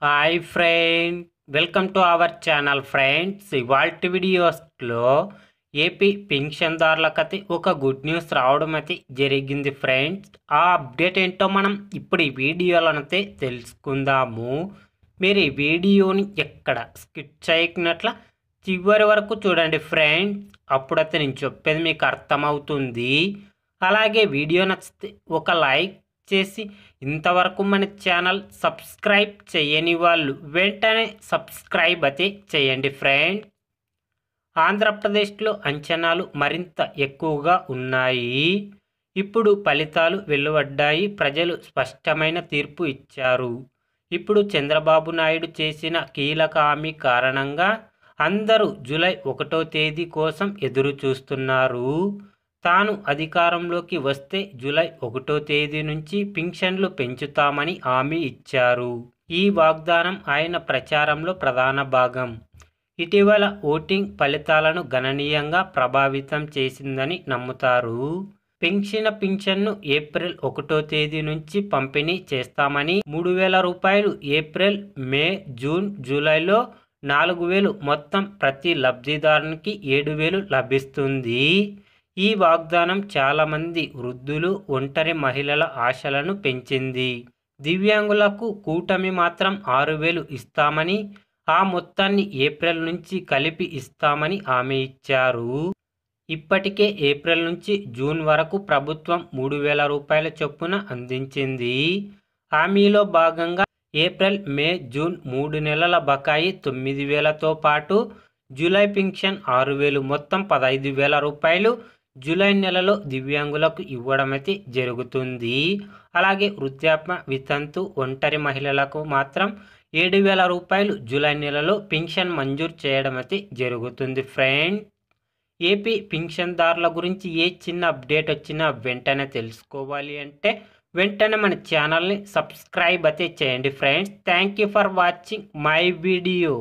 Hi friend, welcome to our channel friends. ఇవాల్టి వీడియోస్లో AP పింఛన్దారులకైతే ఒక గుడ్ న్యూస్ రావడం అయితే జరిగింది ఫ్రెండ్స్. ఆ అప్డేట్ ఏంటో మనం ఇప్పుడు ఈ వీడియోలోనైతే తెలుసుకుందాము. మీరు ఈ వీడియోని ఎక్కడ స్కిప్ చేయకున్నట్ల చివరి వరకు చూడండి ఫ్రెండ్స్. అప్పుడైతే నేను చెప్పేది మీకు అర్థమవుతుంది. అలాగే వీడియో నచ్చితే ఒక లైక్ చేసి ఇంతవరకు మన ఛానల్ సబ్స్క్రైబ్ చేయని వాళ్ళు వెంటనే సబ్స్క్రైబ్ అయితే చేయండి ఫ్రెండ్. ఆంధ్రప్రదేశ్లో అంచనాలు మరింత ఎక్కువగా ఉన్నాయి. ఇప్పుడు ఫలితాలు వెలువడ్డాయి. ప్రజలు స్పష్టమైన తీర్పు ఇచ్చారు. ఇప్పుడు చంద్రబాబు నాయుడు చేసిన కీలక హామీ కారణంగా అందరూ జూలై 1వ తేదీ కోసం ఎదురు చూస్తున్నారు. తాను అధికారంలోకి వస్తే జూలై 1వ తేదీ నుంచి పింఛన్లు పెంచుతామని హామీ ఇచ్చారు. ఈ వాగ్దానం ఆయన ప్రచారంలో ప్రధాన భాగం. ఇటీవల ఓటింగ్ ఫలితాలను గణనీయంగా ప్రభావితం చేసిందని నమ్ముతారు. పెంచిన పింఛన్ను ఏప్రిల్ 1వ తేదీ నుంచి పంపిణీ చేస్తామని, 3,000 రూపాయలు ఏప్రిల్, మే, జూన్, జూలైలో 4,000 మొత్తం ప్రతి లబ్ధిదారునికి 7,000 లభిస్తుంది. ఈ వాగ్దానం చాలామంది వృద్ధులు, ఒంటరి మహిళల ఆశలను పెంచింది. దివ్యాంగులకు కూటమి మాత్రం 6,000 ఇస్తామని, ఆ మొత్తాన్ని ఏప్రిల్ నుంచి కలిపి ఇస్తామని హామీ ఇచ్చారు. ఇప్పటికే ఏప్రిల్ నుంచి జూన్ వరకు ప్రభుత్వం 3,000 రూపాయల చొప్పున అందించింది. హామీలో భాగంగా ఏప్రిల్, మే, జూన్ 3 నెలల బకాయి 9,000తో పాటు జూలై పింఛన్ 6,000 మొత్తం 15,000 రూపాయలు జూలై నెలలో దివ్యాంగులకు ఇవ్వడం అయితే జరుగుతుంది. అలాగే వృద్ధాప్య, వితంతు, ఒంటరి మహిళలకు మాత్రం 7,000 రూపాయలు జూలై నెలలో పింఛన్ మంజూరు చేయడం అయితే జరుగుతుంది ఫ్రెండ్. ఏపీ పింఛన్దారుల గురించి ఏ చిన్న అప్డేట్ వచ్చినా వెంటనే తెలుసుకోవాలి అంటే వెంటనే మన ఛానల్ని సబ్స్క్రైబ్ అయితే చేయండి friends. Thank you for watching my video.